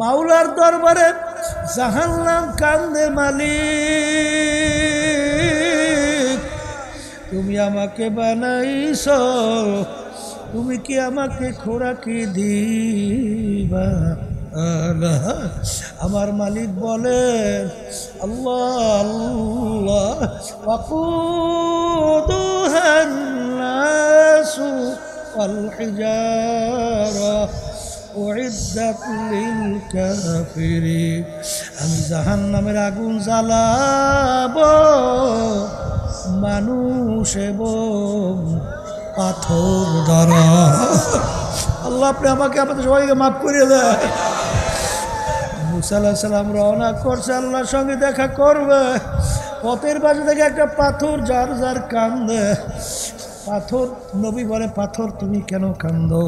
মাওলার দরবারে জাহান্নাম কান্দে, মালিক তুমি আমাকে বানাইছো, তুমি কি আমাকে খোরাকি দিবা? আমার মালিক বলেন, আল্লাহ আল্লাহ ওয়াকুদুহান নাসু ওয়াল হিজারা উইদ্দাত লিল কাফিরিন। আমি জাহান্নামের আগুন জ্বালাবো মানুষ এবং পাথর দ্বারা। আল্লাহ আপনি আমাকে আমাদের সবাইকে মাফ করিয়ে দেয়। মুসা আলাইহিস সালাম রওনা করছে, আল্লাহর সঙ্গে দেখা করবে। পথের পাশে থেকে একটা পাথর যার যার কান্দে। পাথর, নবী বলে, পাথর তুমি কেন কান্দো?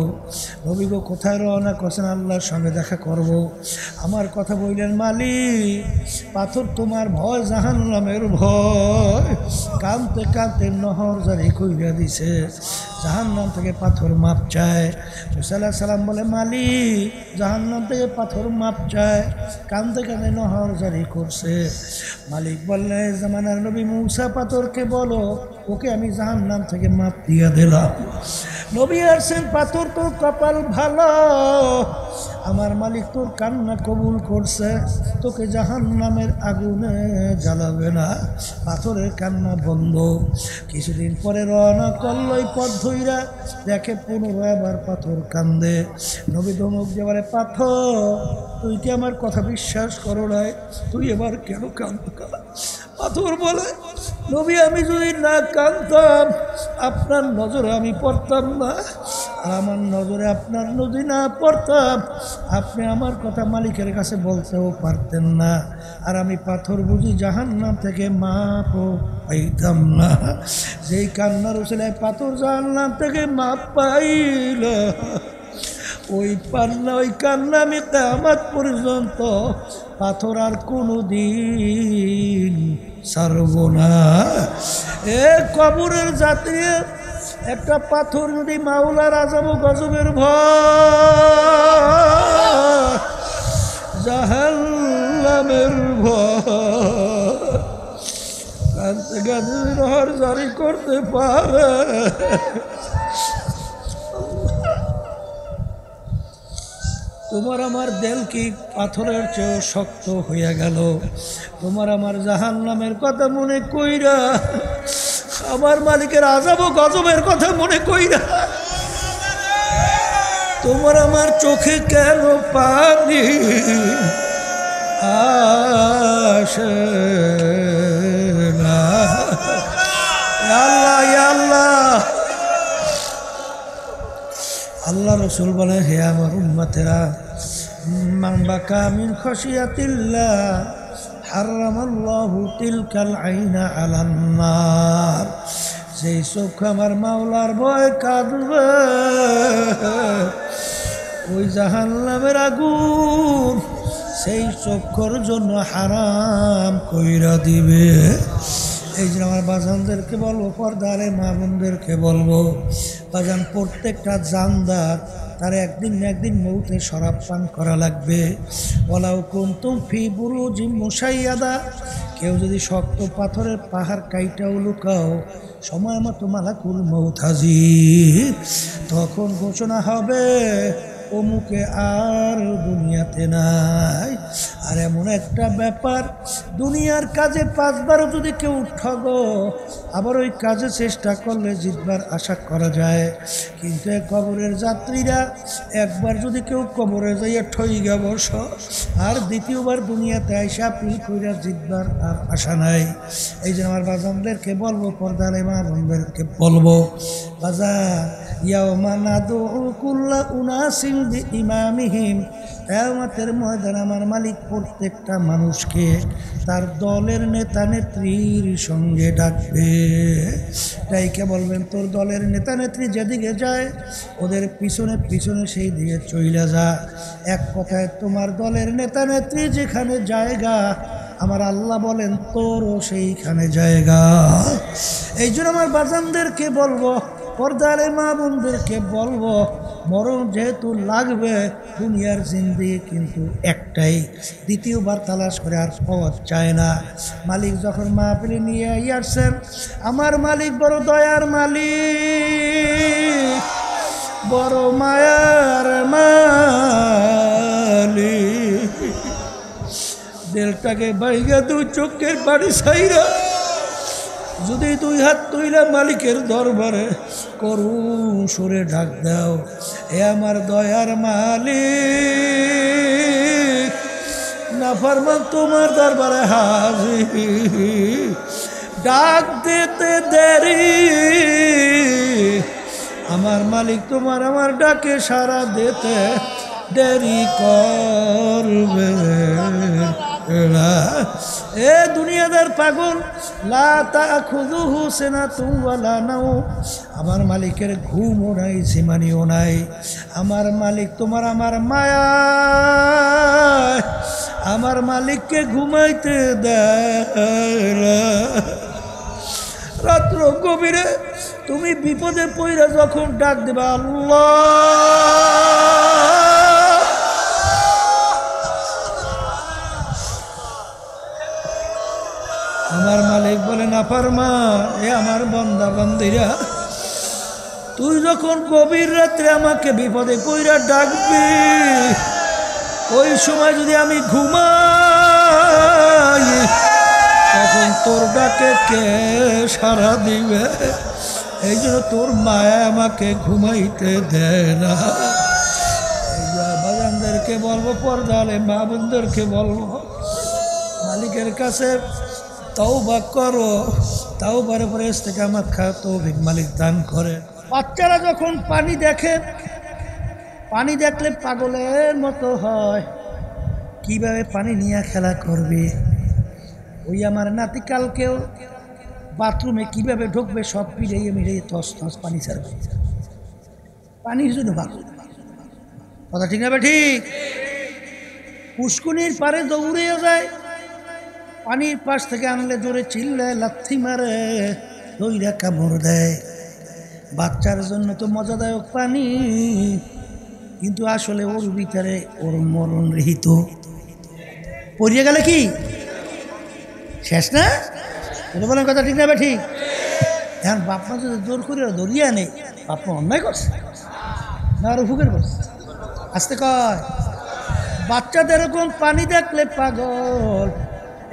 নবী গো কোথায় রওনা করছেন? আল্লাহর সঙ্গে দেখা করব। আমার কথা বললেন, মালিক পাথর তোমার ভয়, জাহান্নামের ভয়। কাঁদতে কাঁদতে নহর জারি কইরা দিছে, জাহান্নাম থেকে পাথর মাপ চায়। মুসা আলাইহিস সালাম বলে, মালিক জাহান্নাম থেকে পাথর মাপ চায়, কাঁদতে কাঁদতে নহর জারি করছে। মালিক বললেন, এই জামানার নবী মুসা পাথরকে বলো, ওকে আমি জাহান্নাম থেকে মাপ দিয়ে দিলাম। নবী আসছেন, পাথর তোর কপাল ভালো, আমার মালিক তোর কান্না কবুল করছে, তোকে জাহান্নামের আগুনে জ্বালাবে না। পাথরের কান্না বন্ধ। কিছুদিন পরে রওনা করলো, এই পথ ধইরা দেখে পুনরায় আবার পাথর কান্দে। নবী ধমক দিয়ে বলে, পাথর তুই কি আমার কথা বিশ্বাস করো নাই? তুই এবার কেন কান্দ? পাথর বলে, নবী আমি যদি না কাঁদতাম আপনার নজরে আমি পড়তাম না, আর আমার নজরে আপনার নদী না পড়তাম আপনি আমার কথা মালিকের কাছে বলতেও পারতেন না, আর আমি পাথর বুঝি জাহান্নাম থেকে মাপও পাইতাম না। যেই কান্নার উসিলায় পাথর জাহান্নাম থেকে মাপ পাইল, ওই পান্না ওই কান্না আমি কিয়ামত পর্যন্ত পাথর আর কোনো দিন ছাড়ব না। এ কবরের যাত্রী, একটা পাথর যদি মাওলার আযাব গজবের ভয়, জাহান্নামের ভয়, কাঁদতে কাঁদতে নহর জারি করতে পারে। তোমার আমার দেল কি পাথরের চেয়েও শক্ত হইয়া গেল? তোমার আমার জাহান্নামের কথা মনে কইরা, আমার মালিকের আযাব ও গজবের কথা মনে কইরা তোমার আমার চোখে কেন পানি আসে না? আল্লাহ আল্লাহ আল্লাহ রসুল বলে, হে আমার উম্মতেরা, মান বাকা মিন খাশিয়াতিল্লাহ হারামাল্লাহু তিলকাল আইনা আলান নার। যেই চোখ আমার মাওলার ভয় কাঁদবে, ওই জাহান্নামের আগুন সেই চক্ষুর জন্য হারাম কইরা দিবে। এই যে আমার বাজানদেরকে বলবো, পর্দারে মা বোনদেরকে বলবো, বাজান প্রত্যেকটা জানদার তার একদিন না একদিন মৌতে শরাব পান করা লাগবে। ওয়ালাউ কুনতুম ফি বুরুজিম মুশাইয়াদা, কেউ যদি শক্ত পাথরের পাহাড় কাইটাও লুকাও, সময় মতো মালাকুল মউত হাজির। তখন ঘোষণা হবে, অমুকে আর দুনিয়াতে নাই। আর এমন একটা ব্যাপার, দুনিয়ার কাজে 5 বারও যদি কেউ ঠগো, আবার ওই কাজে চেষ্টা করলে জিতবার আশা করা যায়। কিন্তু কবরের যাত্রীরা একবার যদি কেউ কবরে যাইয়া ঠইগা বস, আর দ্বিতীয়বার দুনিয়াতে আইসা পিল কইরা জিতবার আর আশা নাই। এই যে আমার বাজানদেরকে বলবো, পর্দারে মা বোনদেরকে বলবো, বাজান ইয়াউমা নাদউ কুল্লা উনাসিন বিইমামিহিম, কিয়ামতের ময়দানে আমার মালিক প্রত্যেকটা মানুষকে তার দলের নেতা নেত্রীর সঙ্গে ডাকবে। ডাইকে বলবেন, তোর দলের নেতা নেত্রী যেদিকে যায় ওদের পিছনে পিছনে সেই দিকে চইলা যা। এক কথায় তোমার দলের নেতা নেত্রী যেখানে জায়গা, আমার আল্লাহ বলেন তোরও সেইখানে জায়গা। এই জন্য আমার বাজানদেরকে বলবো, পর্দারে মা বোনদেরকে বলবো, মরণ যেহেতু লাগবে, দুনিয়ার জিন্দেগি কিন্তু একটাই, দ্বিতীয়বার তালাশ করে আর পাওয়া যায় না। মালিক যখন মাহফিলে নিয়ে আসছেন, আমার মালিক বড় দয়ার মালিক, বড় মায়ার মালিক। দিলটাকে বাইগা দুই চোখের বাড়ি ছাইরা যদি দুই হাত তুইলা মালিকের দরবারে করুণ সুরে ডাক দাও, এ আমার দয়ার মালিক, নাফরমান তোমার দরবারে হাজির। ডাক দিতে দেরি, আমার মালিক তোমার আমার ডাকে সাড়া দিতে দেরি করবে না। এ দুনিয়াদার পাগল, লা তাখুযুহু সিনাতুন ওয়ালা নাওম, আমার মালিকের ঘুমও নাই, ঝিমানিও নাই। আমার মালিক তোমার আমার মায়া, আমার মালিককে ঘুমাইতে দেয় না। রাত্র গভীরে তুমি বিপদে পইরা যখন ডাক দেবা আল্লাহ, আমার মালিক বলে নাফরমান, এ আমার বান্দা বান্দিরা, তুই যখন গভীর রাত্রে আমাকে বিপদে পইরা ডাকবি, ওই সময় যদি আমি ঘুমাই, তখন তোর ডাকে কে সাড়া দিবে? এই জন্য তোর মায়া আমাকে ঘুমাইতে দেয় না। বাজানদেরকে বলবো, পর্দালে মা বোনদেরকে বলবো, মালিকের কাছে তওবা করো, তওবার পরে ইস্তেকামত খাও, তৌফিক মালিক দান করে। বাচ্চারা যখন পানি দেখে, পানি দেখলে পাগলের মতো হয়, কিভাবে পানি নিয়ে খেলা করবে। ওই আমার নাতি কালকেও বাথরুমে কিভাবে ঢুকবে সব মিলিয়ে মিলিয়ে তস তস পানি ছাড়বে, পানির জন্য ভালো কথা, ঠিক না? ঠিক। পুষ্কুনির পারে দৌড়ে যায়, পানির পাশ থেকে আনলে জোরে চিল্লায়, লাথি মারে, দইরা কামড় দেয়। বাচ্চার জন্য তো মজাদায়ক পানি, কিন্তু আসলে ওর ভিতরে ওর মরণ রহিত। পড়িয়ে গেলে কি শেষ না? এটা বলেন কথা, ঠিক না? ঠিক। এখন বাপমা যদি জোর করে দৌড়িয়ে আনে, বাপমা অন্যায় করছে না আরো ফুকের করছে? আসতে কয় বাচ্চাদের এরকম পানি দেখলে পাগল,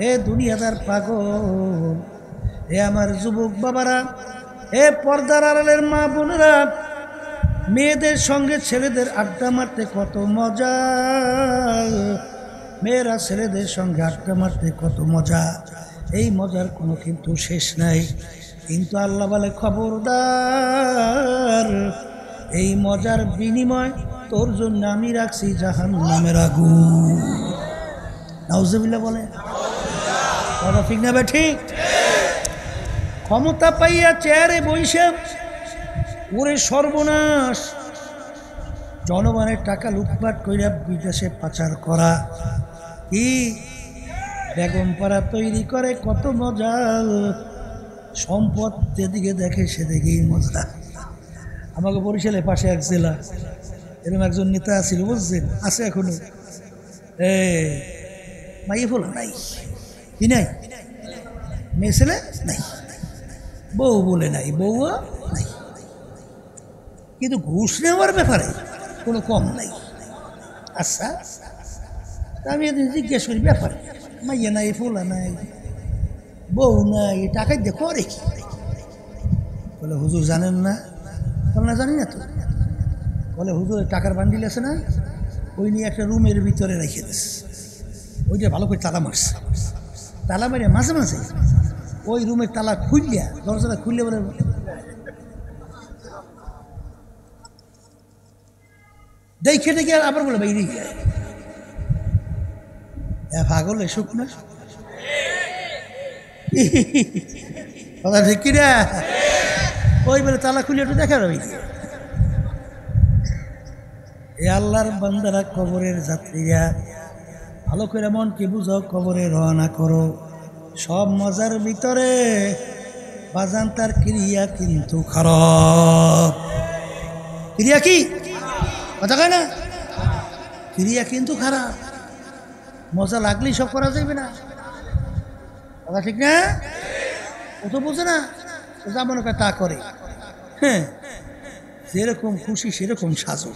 এ দুনিয়াদার পাগল। এ আমার যুবক বাবারা, এ পর্দার আড়ালের মা বোনেরা, মেয়েদের সঙ্গে ছেলেদের আড্ডা মারতে কত মজা, মেয়েরা ছেলেদের সঙ্গে আড্ডা মারতে কত মজা। এই মজার কোনো কিন্তু শেষ নাই। কিন্তু আল্লাহ বলে খবরদার, এই মজার বিনিময় তোর জন্য আমি রাখছি জাহান্নামের আগুন। নাউজুবিল্লাহ বলে কথা, ঠিক না? ঠিক। ক্ষমতা পাইয়া চেয়ারে বইসে ওরে সর্বনাশ, জনগণের টাকা লুটপাট কইরা বিদেশে পাচার করা, কি বেগম পাড়া তৈরি করে, কত মজা। সম্পদ যেদিকে দেখে সেদিকেই মজা। আমাকে বরিশালের পাশে এক জেলা, এরকম একজন নেতা আছিল, বুঝছেন? আছে এখনো। মাইয়ে ফোলা নাই, কি নাই, মেয়ে ছেলে নাই, বউ বলে নাই, বউও নাই, কিন্তু ঘুষ নেওয়ার ব্যাপারে কোনো কম নাই। আচ্ছা, আমি এদিন জিজ্ঞেস করি ব্যাপারে, মাইয়া নাই, ফোলা নাই, বউ নাই, টাকা দিয়ে করে কি? বলে হুজুর জানেন না? বলে না, জানি না তো। বলে হুজুর টাকার বান্ডিল আছে না, ওই নিয়ে একটা রুমের ভিতরে রেখে দিস, ওইটা ভালো করে তালা মারছে, তালা মেরে মাঝে মাঝে ওই রুমের তালা খুললিয়া, দরজাটা খুললে বলে দেখে দেখে আবার বলে বাইরে গিয়ে পাগল এসুক না কথা, ঠিক কিনা? ওই বলে তালা খুলে একটু দেখা রবি। এ আল্লাহর বান্দারা, কবরের যাত্রীরা, ভালো করে মনকে বুঝো, কবরে রওনা করো। সব মজার ভিতরে বাজান তার ক্রিয়া কিন্তু খারাপ। ক্রিয়া কি? কথা কয় না? ক্রিয়া কিন্তু খারাপ, মজা লাগলেই সব করা যাবে না, কথা ঠিক না? ও তো বোঝে না, ও যা মনে করে তা করে। হ্যাঁ, যেরকম খুশি সেরকম সাজো।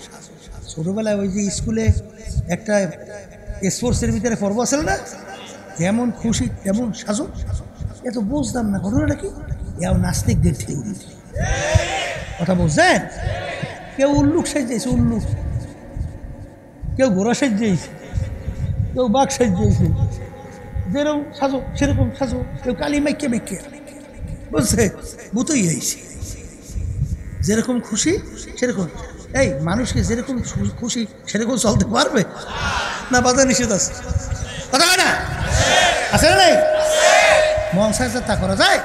ছোটবেলায় ওই যে স্কুলে একটা স্পোর্টসের ভিতরে পর্ব আছে না, যেমন খুশি তেমন সাজো। এত বুঝতাম না ঘটনাটা কি, এও নাস্তিকদের ঠিক কথা বুঝছেন? কেউ উল্লুক সাজিয়েছে, উল্লুক, কেউ ঘোড়া সাজিয়েছে, কেউ বাঘ সাজিয়েছে, যেরকম সাজো সেরকম সাজো, কেউ কালি মাইকে মাইকে, বুঝছে? বুতই হয়েছে, যেরকম খুশি সেরকম। এই মানুষকে যেরকম খুশি সেরকম চলতে পারবে না? বাধা নিষেধ আছে, কথা হয় না? আছে না? নাই মন চাইছে তা করা যায়?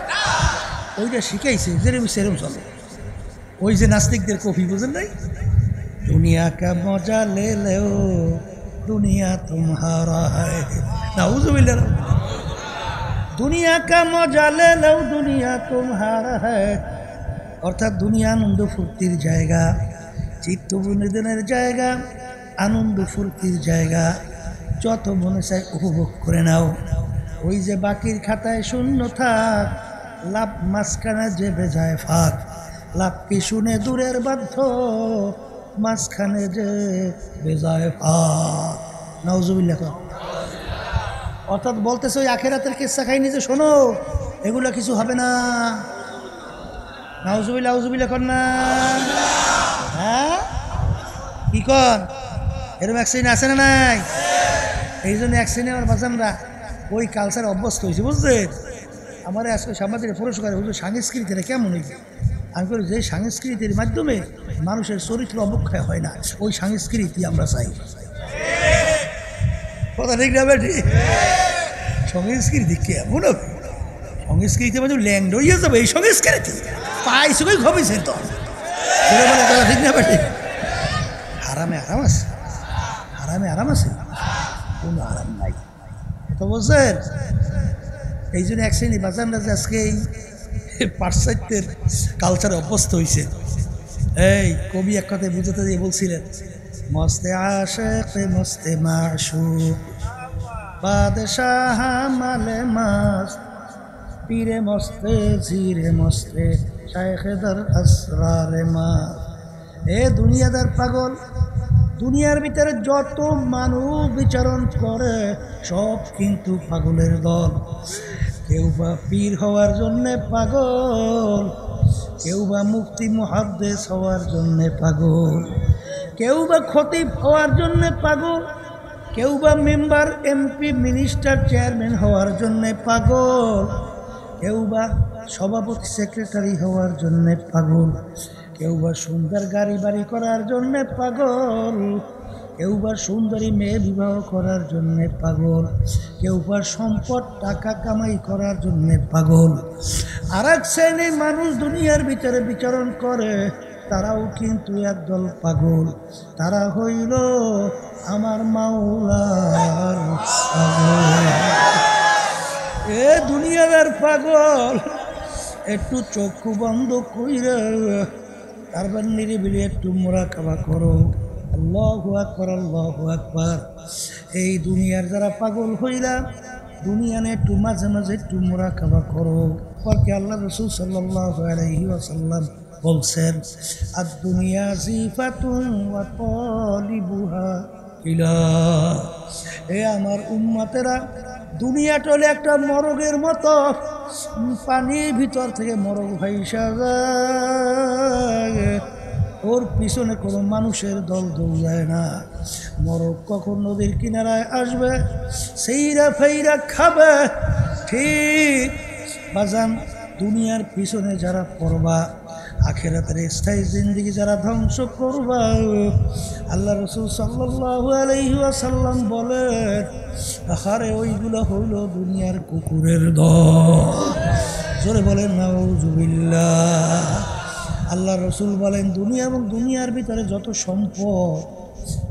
ওইটা শিখাইছে যেরকম সেরকম চলে। ওই যে নাস্তিকদের কফি বুঝেন নাই, দুনিয়া কা মজা লে লেও দুনিয়া তুমহারা হ্যায়, নাউজুবিল্লাহ, দুনিয়া কা মজা লে লেও দুনিয়া তুমহারা হ্যায়। অর্থাৎ দুনিয়া আনন্দ ফুর্তির জায়গা, চিত্ত বিনোদনের জায়গা, আনন্দ ফুর্তির জায়গা, যত মনে চায় উপভোগ করে নাও। ওই যে বাকির খাতায় শূন্য থাক, লাভ মাঝখানে যে বেজায় ফাঁক, লাভ কি শুনে দূরের বাধ্য, মাঝখানে যে বেজায় ফাঁক। নাউজুবিল্লাহ। অর্থাৎ বলতেছে ওই আখেরাতের কিস্সা খাই নিজে শোনো, এগুলো কিছু হবে না। নাউজুবিল্লাহ, নাউজুবিল্লাহ কর না। হ্যাঁ কি কর, এরকম অ্যাক্সিডেন্ট আছে না নাই? এই জন্য অ্যাক্সিডেন্ট আমার বাজানরা ওই কালচার অভ্যস্ত হয়েছে, বুঝলেন? আমার আজকে সামাজিক পুরস্কার হুজুর সংস্কৃতিটা কেমন হয়েছে? আমি করি যে সংস্কৃতির মাধ্যমে মানুষের চরিত্র অবক্ষয় হয় না, ওই সংস্কৃতি আমরা চাই। কথা ঠিক না বেটি? সংস্কৃতি কেমন হবে? সংস্কৃতি মানে ল্যান্ড হয়ে যাবে এই সংস্কৃতি, পাইছে কই খবিছে তো বলে, কথা ঠিক না বেটি? আরামে আরাম আছে, আরামে আরাম আছে, কোনো আরাম নাই, তো বলছেন? এই জন্য এক শ্রেণী বাজানরা যে আজকে এই পাশ্চাত্যের কালচারে অভ্যস্ত হয়েছে। এই কবি এক কথায় বুঝতে দিয়ে বলছিলেন, মস্তে আশেক মস্তে মাশুক বাদশাহ মালে মাস, পীরে মস্তে জিরে মস্তে শায়েখেদার আসরারে মাস। এ দুনিয়াদার পাগল, দুনিয়ার ভিতরে যত মানুষ বিচরণ করে সব কিন্তু পাগলের দল। কেউ বা পীর হওয়ার জন্যে পাগল, কেউ বা মুফতি মুহাদ্দিস হওয়ার জন্যে পাগল, কেউ বা খতিব হওয়ার জন্যে পাগল, কেউ বা মেম্বার এমপি মিনিস্টার চেয়ারম্যান হওয়ার জন্যে পাগল, কেউ বা সভাপতি সেক্রেটারি হওয়ার জন্যে পাগল, কেউ বা সুন্দর গাড়ি বাড়ি করার জন্যে পাগল, কেউ বা সুন্দরী মেয়ে বিবাহ করার জন্যে পাগল, কেউ বা সম্পদ টাকা কামাই করার জন্যে পাগল। আর এক শ্রেণীর মানুষ দুনিয়ার ভিতরে বিচরণ করে, তারাও কিন্তু একদল পাগল। তারা হইল আমার মাওলার পাগল। এ দুনিয়ার পাগল, একটু চক্ষু বন্ধ কইরা তারপর নিরিবিলি একটু মুরাকাবা করো, আল্লাহু আকবার, আল্লাহু আকবার। এই দুনিয়ার যারা পাগল হইলা, দুনিয়ানে একটু মাঝে মাঝে একটু মুরাকাবা করো। পরকে আল্লাহ রাসূল সাল্লাল্লাহু আলাইহি ওয়াসাল্লাম বলছেন, আদ-দুনিয়া জিফাতুন ওয়া তালিবুহা ইলাহ। এ আমার উম্মতেরা, দুনিয়াটা হলে একটা মরগের মতো, পানির ভিতর থেকে মরগ ভাইসা যায়, ওর পিছনে কোনো মানুষের দল দৌড়ায় না। মরগ কখন নদীর কিনারায় আসবে, সেইরা ফেইরা খাবে। ঠিক বাজান, দুনিয়ার পিছনে যারা পড়বা, আখিরাতের স্থায়ী জিন্দেগি যারা ধ্বংস করবা, আল্লাহ রাসূল সাল্লাল্লাহু আলাইহি ওয়াসাল্লাম বলেন, আহারে ওইগুলো হইল দুনিয়ার কুকুরের দল। জোরে বলেন নাউজুবিল্লাহ। আল্লাহ রাসূল বলেন, দুনিয়া এবং দুনিয়ার ভিতরে যত সম্পদ,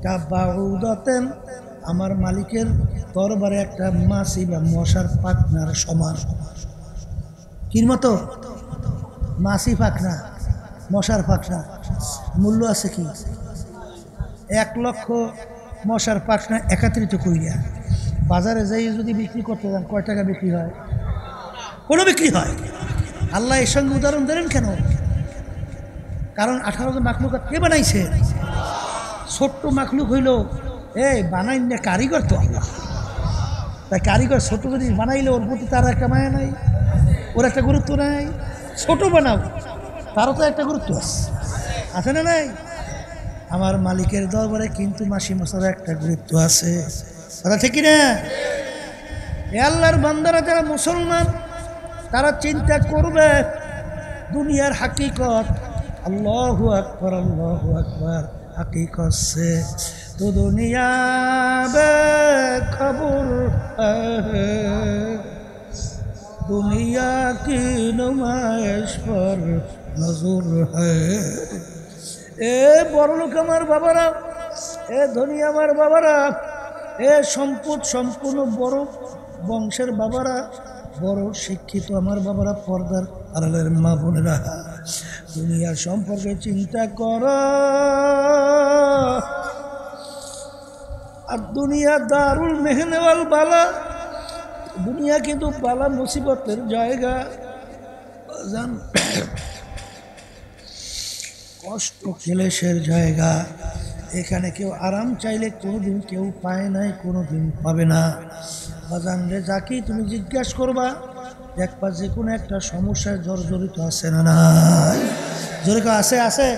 তা বাউদাতেন, আমার মালিকের দরবারে একটা মাছি বা মশার পাখনার সমান। কির মতো? মাছি পাখনা, মশার পাখনা। মূল্য আছে কি? 1,00,000 মশার পাখনা একত্রিত করিয়া বাজারে যাই যদি বিক্রি করতে যান কয় টাকা বিক্রি হয়? কোনো বিক্রি হয়? আল্লাহ এর সঙ্গে উদাহরণ দিলেন কেন? কারণ 18 জন মাখলুকাত কে বানাইছে? ছোট্ট মাখলুক হইল বানাই না কারিগর তো আল্লাহ। তাই কারিগর ছোট জিনিস বানাইলে ওর প্রতি তার একটা মায়া নাই, ওর একটা গুরুত্ব নাই। ছোট বানাও, তারও তো একটা গুরুত্ব আছে না নাই? আমার মালিকের দরবারে কিন্তু মাসি মশার একটা গুরুত্ব আছে, কথা ঠিক না? এ আল্লাহর বান্দারা যারা মুসলমান তারা চিন্তা করবে দুনিয়ার হাকিকত। আল্লাহু আকবার, আল্লাহু আকবার। हकीकत से तो दुनिया बेखबर है, दुनिया की नुमाइश पर नजर है। এ বড়লোক আমার বাবারা, এ ধনী আমার বাবারা, এ সম্পদ সম্পূর্ণ বড় বংশের বাবারা, বড় শিক্ষিত আমার বাবারা, পর্দার আড়ালের মা বোনেরা, দুনিয়ার সম্পর্কে চিন্তা কর। আর দুনিয়া দারুল মেহনেওয়াল বালা, দুনিয়া কিন্তু বালা মুসিবতের জায়গা, জান কষ্ট ক্লেশের জায়গা। এখানে কেউ আরাম চাইলে কোনোদিন কেউ পায় নাই, কোনোদিন পাবে না। বাজান রে, যাকেই তুমি জিজ্ঞাসা করবা দেখবা যে কোনো একটা সমস্যায় জর্জরিত আছে না নাই? জোরে কেউ আছে? আছে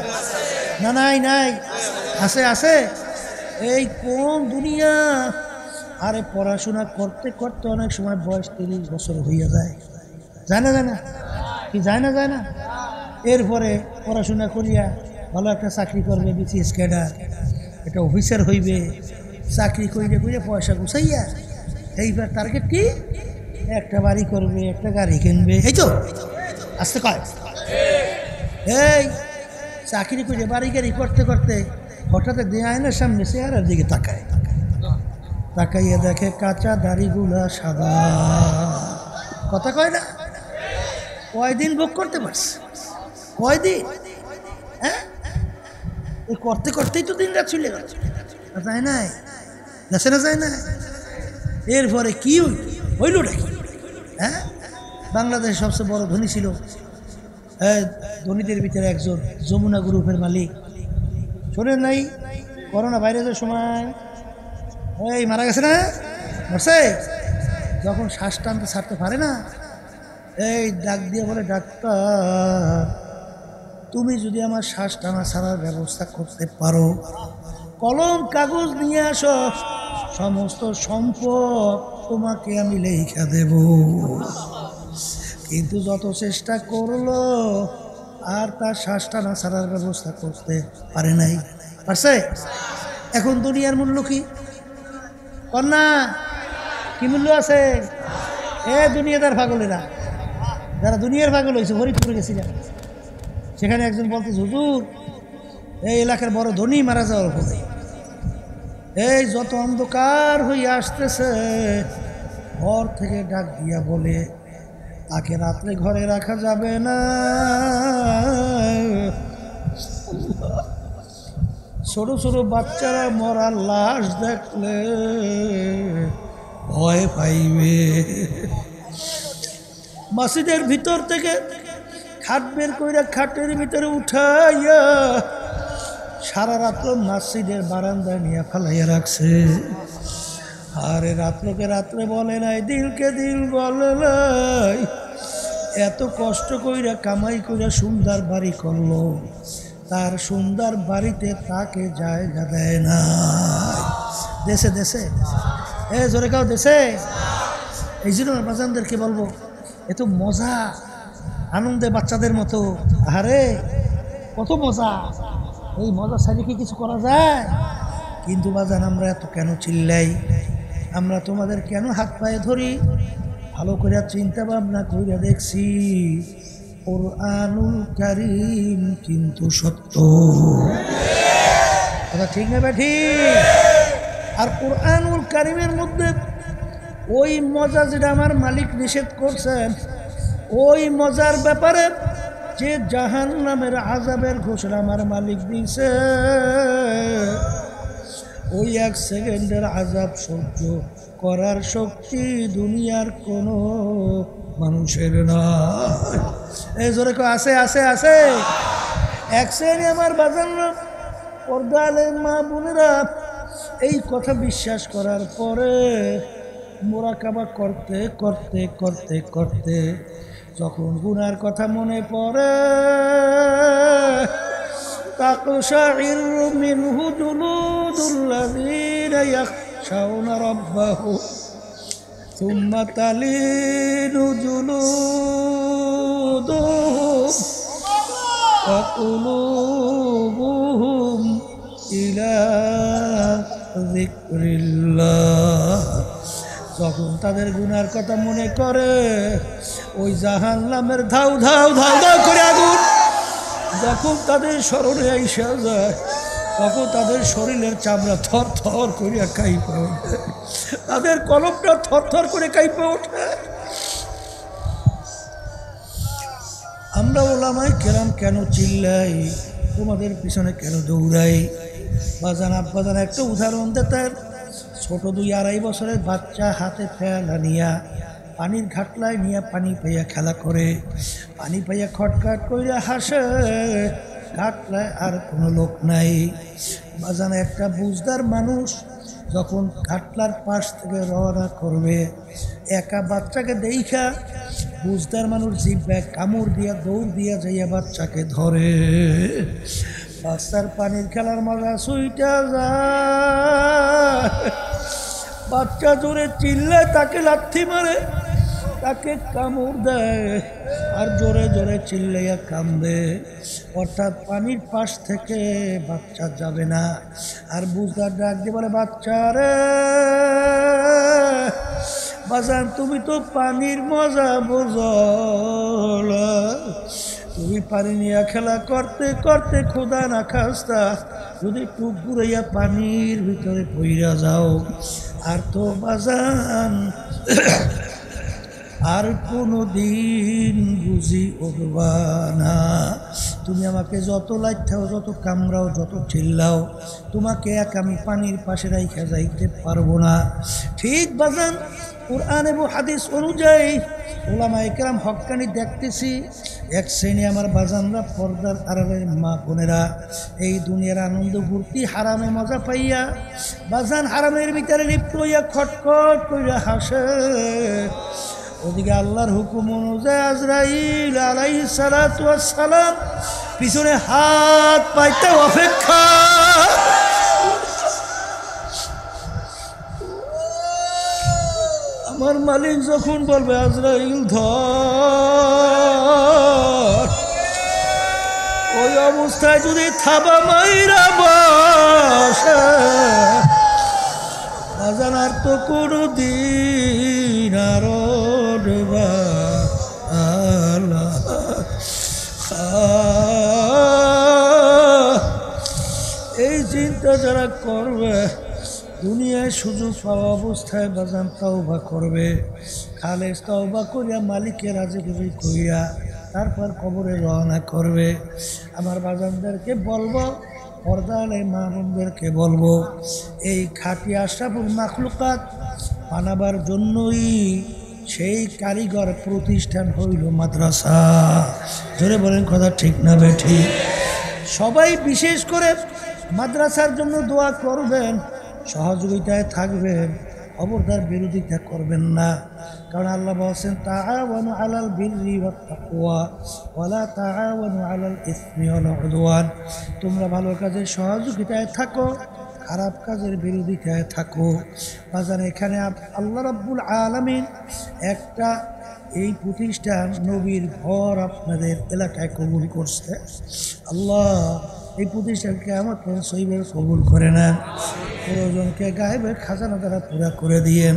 না? নাই? নাই, আছে আছে। এই কোন দুনিয়া! আরে পড়াশোনা করতে করতে অনেক সময় বয়স 30 বছর হইয়া যায়, যায় না? যায় না কি? যায় না? যায় না? এরপরে পড়াশোনা করিয়া ভালো একটা চাকরি করবে, বিসিএস ক্যাডার, একটা অফিসার হইবে, চাকরি করিয়া করিয়া পয়সা গুছাইয়া এইবার টার্গেট কি? একটা বাড়ি করবে, একটা গাড়ি কিনবে। এই তো আসতে কয় এই চাকরি করে বাড়ি গাড়ি করতে করতে হঠাৎ দিয়ে আয়নার সামনে চেহারার দিকে তাকায়, তাকাইয়া দেখে কাঁচা দাড়িগুলা সাদা। কথা কয় না? কয়দিন ভোগ করতে পারছে? কয়দিন? হ্যাঁ, এই করতে করতেই তো দিন রাত চলে গেল, যায় নাই? যাচ্ছে না? যায় না? এরপরে কি হইল নাকি? হ্যাঁ, বাংলাদেশের সবচেয়ে বড় ধনী ছিল, ধনীদের ভিতরে একজন, যমুনা গ্রুপের মালিক। শোনেন নাই? করোনা ভাইরাসের সময় এই মারা গেছে না? মরছে? যখন শ্বাস টানতে ছাড়তে পারে না, এই ডাক দিয়ে বলে, ডাক্তার তুমি যদি আমার শ্বাস টানা ছাড়ার ব্যবস্থা করতে পারো, কলম কাগজ নিয়ে আসো, সমস্ত সম্পদ তোমাকে আমি লেখা দেব। কিন্তু যত চেষ্টা করলো আর তার শ্বাস টানা ছাড়ার ব্যবস্থা করতে পারে নাই। পারছে? এখন দুনিয়ার মূল্য কি? কন্যা কি মূল্য আছে? এ দুনিয়াদার পাগলেরা, যারা দুনিয়ার পাগল হয়েছে, ফরিদপুরে গেছিলাম, সেখানে একজন বলতে, হুজুর এই এলাকার বড় ধনী মারা যাওয়ার পরে এই যত অন্ধকার হয়ে আসতেছে, ঘর থেকে ডাক দিয়া বলে তাকে রাত্রে ঘরে রাখা যাবে না, ছোট ছোট বাচ্চারা মরা লাশ দেখলে ভয় পাইবে। মসজিদের ভিতর থেকে খাট বের কইরা খাটের ভিতরে উঠাইয়া সারা রাত্র মসজিদের বারান্দায় নিয়ে ফেলাইয়া রাখছে। আরে রাত্রকে রাত্রে বলে নাই, দিলকে দিল বলে নাই, এত কষ্ট কইরা কামাই কইরা সুন্দর বাড়ি করলো, তার সুন্দর বাড়িতে তাকে জায়গা দেয় না। দেশে দেশে জোরে কাও দেশে। এই জন্য বাজানদেরকে বলবো, এত মজা আনন্দে বাচ্চাদের মতো, আরে কত মজা, এই মজা ছাড়িয়ে কি কিছু করা যায়? কিন্তু বাজান আমরা এত কেন চিল্লাই? আমরা তোমাদের কেন হাত পায়ে ধরি? ভালো করে চিন্তা ভাবনা করে দেখছি, কুরআনুল কারীম কিন্তু সত্য, কথা ঠিক না বেঠি? আর কুরআনুল কারীমের মধ্যে ওই মজা যেটা আমার মালিক নিষেধ করছেন, ওই মজার ব্যাপারে যে জাহান্নামের আযাবের ঘোষণা আমার মালিক দিয়েছে, ওই 1 সেকেন্ডের আযাব সহ্য করার শক্তি দুনিয়ার কোনো মানুষের নয়। এই জোরে কো আছে আছে আছে। 1 শ্রেণী আমার বাজানরা, পর্দালে মা বোনেরা, এই কথা বিশ্বাস করার পরে মোরাকাবা করতে করতে করতে করতে যখন গুনার কথা মনে পড়ে, তাকশাইরু মিনহু জুলুদুল্লাযীনা ইয়াখশাউনা রাব্বাহুম সুম্মা তালিনু জুলুদুহুম ওয়া কুলুবুহুম ইলা যিকরিল্লাহ। যখন তাদের গুনার কথা মনে করে, ওই জাহান্নামের ধাউ ধাউ ধাউ ধাউ করে আগুন যখন তাদের স্মরণে আইসা যায়, তখন তাদের শরীরের চামড়া থর থর করিয়া কাঁপে ওঠে, তাদের কলমটা থর থর করে কাঁপে ওঠে। আমরা ওলামায়ে কেরাম কেন চিল্লাই, তোমাদের পিছনে কেন দৌড়াই? বাজান আব্বাজান একটা উদাহরণ দিতেন। ছোট 2-2.5 বছরের বাচ্চা হাতে ফেলা নিয়া পানির ঘাটলায় নিয়ে পানি পাইয়া খেলা করে, পানি পাইয়া খটখট কইরা হাসে, ঘাটলায় আর কোনো লোক নাই। বাজান একটা বুঝদার মানুষ যখন ঘাটলার পাশ থেকে রওনা করবে, একা বাচ্চাকে দেখা বুঝদার মানুষ জিব্বায় কামড় দিয়া দৌড় দিয়া যাইয়া বাচ্চাকে ধরে। বাচ্চার পানির খেলার মজা সুইটা যায়। বাচ্চা জোরে চিল্লায়, তাকে লাথি মারে, তাকে কামড় দেয়, আর জোরে জোরে চিল্লাইয়া কামড়ে। অর্থাৎ পানির পাশ থেকে বাচ্চা যাবে না। আর বুঝদার ডাক দিয়ে বলে, বাচ্চা রে বাজান, তুমি তো পানির মজা বোঝো না, তুমি পানি নিয়ে খেলা করতে করতে খোদা না খাস্তা যদি টুক ঘুরাইয়া পানির ভিতরে পইরা যাও, আর তো বাজান আর কোনো দিন বুঝি উঠবা না। তুমি আমাকে যত লাইথাও, যত কামড়াও, যত চিল্লাও, তোমাকে এক আমি পানির পাশে রাইখা যাইতে পারবো না। ঠিক বাজান, কুরআন এবং হাদিস অনুযায়ী ওলামায়ে কেরাম হক্কানি দেখতেছি। 1 শ্রেণী আমার বাজানরা, পর্দার আড়ালের মা বোনেরা, এই দুনিয়ার আনন্দ ভর্তি হারামে মজা পাইয়া বাজান হারামের ভিতরে লিপ্ত হইয়া খটখট কইরা হাসে। ওদিকে আল্লাহর হুকুম অনুযায়ী আজরাইল আলাইহিস সালাতু ওয়াস সালাম পিছনে হাত পাইতে অপেক্ষা। আমার মালিক যখন বলবে আজরাইল ধর, ওই অবস্থায় যদি থাবা মাইরা বসে, বাজান আর তো কোনো দিন আর এই চিন্তা যারা করবে, দুনিয়ায় সুযোগ পাওয়া অবস্থায় বাজান তওবা করবে, খালেস তওবা করিয়া মালিকের রাজি খুশি করিয়া তারপর কবরে রওনা করবে। আমার বাজানদেরকে বলবো, পর্দালে মা বোনদেরকে বলবো, এই খাঁটি আশরাফুল মাখলুকাত বানাবার জন্যই সেই কারিগর প্রতিষ্ঠান হইল মাদ্রাসা। জোরে বলেন কথা ঠিক না বেঠিক? সবাই বিশেষ করে মাদ্রাসার জন্য দোয়া করবেন, সহযোগিতায় থাকবেন, খবরদার বিরোধিতা করবেন না। কারণ আল্লাহ বলছেন, তাআওয়ানু আলাল বিররি ওয়াত তাকওয়া ওয়ালা তাআওয়ানু আলাল ইসমি ওয়াল উদওয়ান। তোমরা ভালো কাজের সহযোগিতায় থাকো, খারাপ কাজের বিরোধিতায় থাকো। বাজার এখানে আল্লাহ রাব্বুল আলামিন একটা এই প্রতিষ্ঠান নবীর ঘর আপনাদের এলাকায় কবুল করছে। আল্লাহ এই প্রতিষ্ঠানকে আমার সহিভাবে কবুল করে নেন, প্রয়োজনকে গায়েবের খাজানা দ্বারা পুরা করে দিয়েন।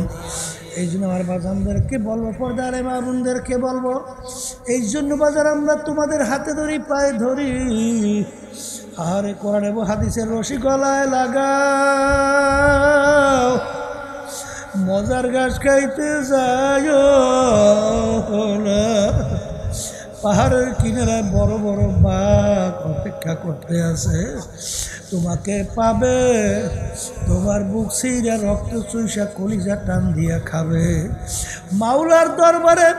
এই জন্য আমার বাজানদেরকে বলবো, পর্দার মা বোনদেরকে বলবো, এই জন্য বাজার আমরা তোমাদের হাতে ধরি, পায়ে ধরি, আরে কোরআন এবং হাদিসের রশি গলায় লাগাও, মজার ঘাস খাইতে যায় না, পাহাড়ের কিনারায় বড় বড় বাঘ অপেক্ষা করতে আছে, তোমাকে পাবে, তোমার বুক সেইরা রক্ত চুইসা কলিজা টান দিয়া খাবে। মাওলার দরবারে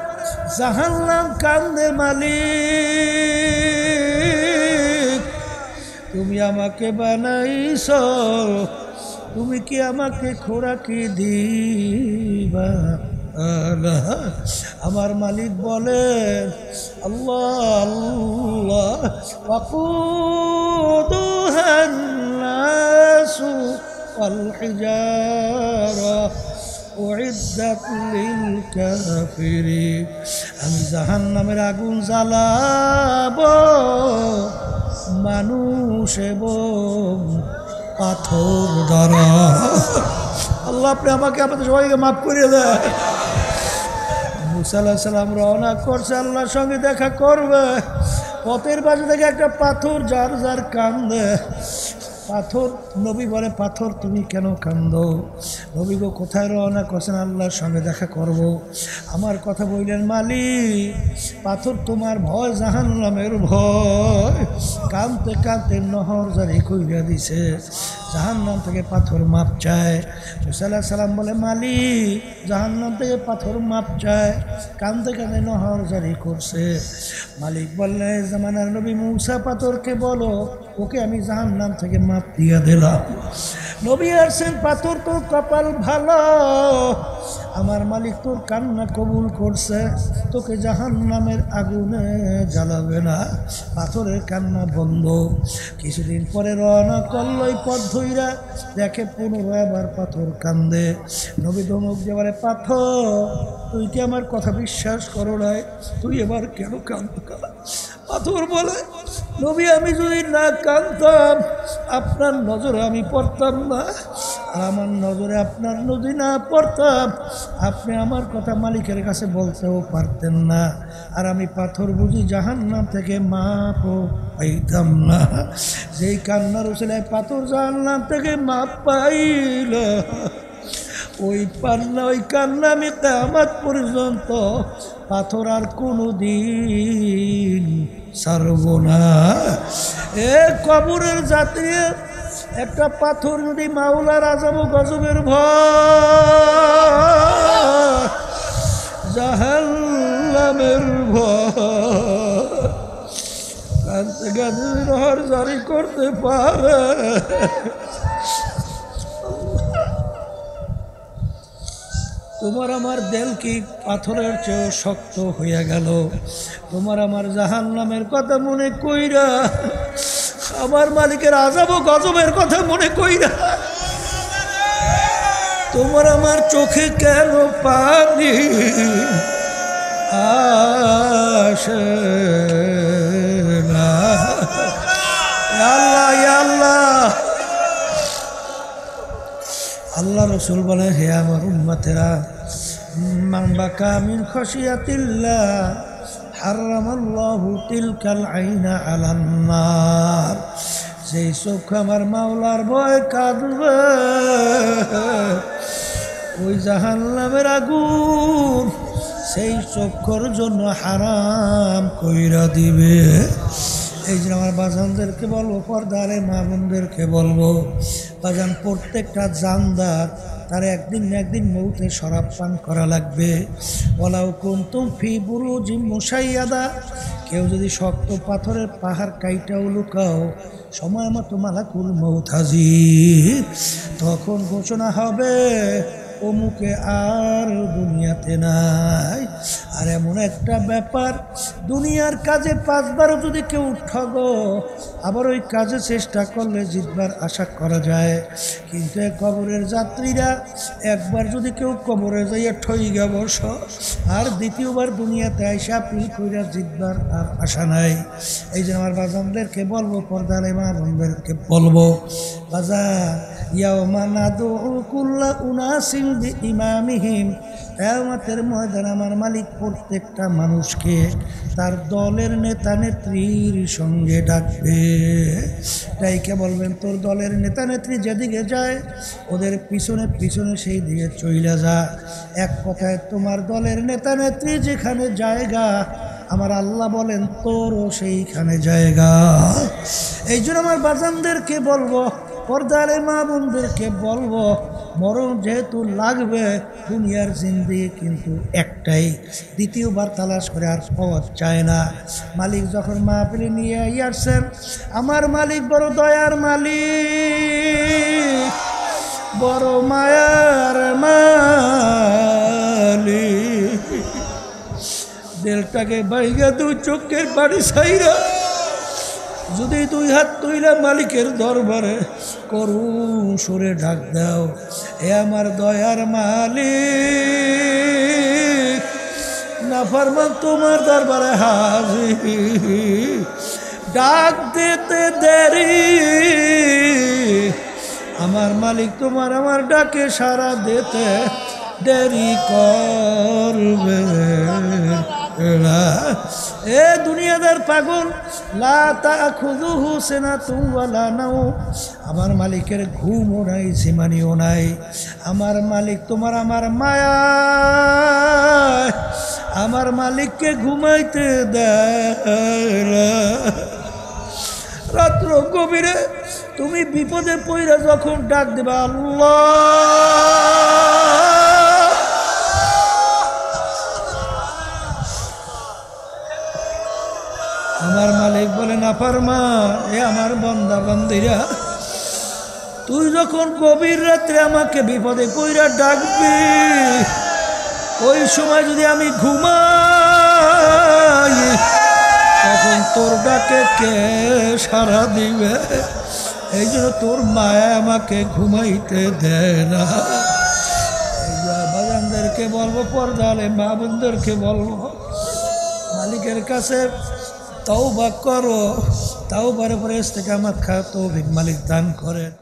জাহান্নাম কান্দে, মালিক তুমি আমাকে বানাইছ, তুমি কি আমাকে খোরাকি দিবা? আমার মালিক বলেন, আল্লাহ আল্লাহ ওয়াকুদুহান নাসু ওয়াল হিজারা উইদ্দাত লিল কাফিরিন। আমি জাহান্নামের আগুন জ্বালাবো মানুষ এবং পাথর দ্বারা। আল্লাহ আপনি আমাকে আমাদের সবাইকে মাফ করে দেয়। মুসা আলাইহিস সালাম রওনা করছে, আল্লাহর সঙ্গে দেখা করবে। পথের পাশে থেকে একটা পাথর যার যার কান্দে। পাথর, নবী বলে, পাথর তুমি কেন কান্দো? নবী গো কোথায় রওনা করছেন? আল্লাহর সঙ্গে দেখা করব। আমার কথা বললেন, মালিক পাথর তোমার ভয়, জাহান্নামের ভয়। কাঁদতে কাঁদতে নহর জারি কইরা দিছে, জাহান্নাম থেকে পাথর মাপ চায়। মুসা আলাইহিস সালাম বলে, মালিক জাহান্নাম থেকে পাথর মাপ চায়, কাঁদতে কাঁদতে নহর জারি করছে। মালিক বললেন, জামানার নবী মুসা পাথরকে বলো, ওকে আমি জাহান্নাম থেকে মাপ দিয়ে দিলাম। নবী আসছেন, পাথর তোর কপাল ভালো, আমার মালিক তোর কান্না কবুল করছে, তোকে জাহান্নামের আগুনে জ্বালাবে না। পাথরের কান্না বন্ধ। কিছুদিন পরে রওনা করল, এই পথ ধইরা দেখে পুনরায় আবার পাথর কান্দে। নবী ধমক দিয়ে বলে, পাথর তুই কি আমার কথা বিশ্বাস করো নাই? তুই এবার কেন কান্দ? পাথর বলে, নবী আমি যদি না কাঁদতাম আপনার নজরে আমি পড়তাম না, আর আমার নজরে আপনার নদী না পড়তাম আপনি আমার কথা মালিকের কাছে বলতেও পারতেন না, আর আমি পাথর বুঝি জাহান্নাম থেকে মাপও পাইতাম না। যেই কান্নার উসিলায় পাথর জাহান্নাম থেকে মাপ পাইল, ওই পান্না ওই কান্না আমি কিয়ামত পর্যন্ত পাথর আর কোনো দিন ছাড়ব না। এ কবরের যাত্রী, একটা পাথর যদি মাওলার আযাব গজবের ভয়, জাহান্নামের ভয়, কাঁদতে কাঁদতে নহর জারি করতে পারে। তোমার আমার দেল কি পাথরের চেয়েও শক্ত হইয়া গেল? তোমার আমার জাহান্নামের কথা মনে কইরা, আমার মালিকের আযাব ও গজবের কথা মনে কইরা তোমার আমার চোখে কেন পানি আসে না? আল্লাহ আল্লাহ আল্লাহ রসুল বলে, হে আমার উম্মতেরা, মান বাকা মিন খাশিয়াতিল্লাহ হারামাল্লাহু তিলকাল আইনা আলান নার। যেই চোখ আমার মাওলার ভয় কাঁদবে, ওই জাহান্নামের আগুন সেই চক্ষুর জন্য হারাম কইরা দিবে। এই যে আমার বাজানদেরকে বলবো, পর্দারে মা বোনদেরকে বলবো, বাজান প্রত্যেকটা জানদার তার একদিন না একদিন মৌতে শরাব পান করা লাগবে। ওয়ালাউ কুনতুম ফি বুরুজিম মুশাইয়াদা, কেউ যদি শক্ত পাথরের পাহাড় কাইটাও লুকাও, সময় মতো মালাকুল মউত হাজির। তখন ঘোষণা হবে, অমুকে আর দুনিয়াতে নাই। আর এমন একটা ব্যাপার, দুনিয়ার কাজে 5 বার যদি কেউ ঠগো, আবার ওই কাজে চেষ্টা করলে জিতবার আশা করা যায়। কিন্তু কবরের যাত্রীরা একবার যদি কেউ কবরে যাইয়া ঠইগা বস, আর দ্বিতীয়বার দুনিয়াতে আইসা পিল কইরা জিতবার আর আশা নাই। এই যে আমার বাজানদেরকে বলবো, পর্দারে মা বোনদেরকে বলবো, বাজান ইয়াউমা নাদউ কুল্লা উনাসিন বিইমামিহিম, কিয়ামতের ময়দানে আমার মালিক প্রত্যেকটা মানুষকে তার দলের নেতা নেত্রীর সঙ্গে ডাকবে। ডাইকে বলবেন, তোর দলের নেতা নেত্রী যেদিকে যায় ওদের পিছনে পিছনে সেই দিকে চইলা যা। এক কথায় তোমার দলের নেতা নেত্রী যেখানে জায়গা, আমার আল্লাহ বলেন তোরও সেইখানে জায়গা। এই জন্য আমার বাজানদেরকে বলবো, পর্দারে মা বোনদেরকে বলবো, মরণ যেহেতু লাগবে, দুনিয়ার জিন্দেগি কিন্তু একটাই, দ্বিতীয়বার তালাশ করে আর পাওয়া যায় না। মালিক যখন মাহফিলে নিয়ে আসছেন, আমার মালিক বড় দয়ার মালিক, বড় মায়ার মালিক, দিলটাকে বাইগা দুই চোখের পানি ছাইরা যদি দুই হাত তুইলা মালিকের দরবারে করুণ সুরে ডাক দাও, এ আমার দয়ার মালিক, নাফরমান তোমার দরবারে হাজির, ডাক দিতে দেরি, আমার মালিক তোমার আমার ডাকে সাড়া দিতে দেরি করবে না। এ দুনিয়াদার পাগল, লা তাখুযুহু সিনাতুন ওয়ালা নাওম, আমার মালিকের ঘুমও নাই, জিমানিও নাই। আমার মালিক তোমার আমার মায়া, আমার মালিককে ঘুমাইতে দেয় না। রাত্র গভীরে তুমি বিপদে পইরা যখন ডাক দিবা আল্লাহ, আমার মালিক বলে নাফরমান, এ আমার বান্দা বান্দিরা, তুই যখন গভীর রাত্রে আমাকে বিপদে পইরা ডাকবি, ওই সময় যদি আমি ঘুমাই, তখন তোর ডাকে কে সাড়া দিবে? এই জন্য তোর মায়া আমাকে ঘুমাইতে দেয় না। বাজানদেরকে বলবো, পর্দালে মা বোনদেরকে বলবো, মালিকের কাছে তওবা করো, তওবার পরে ইস্তেকামত খাও, তৌফিক মালিক দান করেন।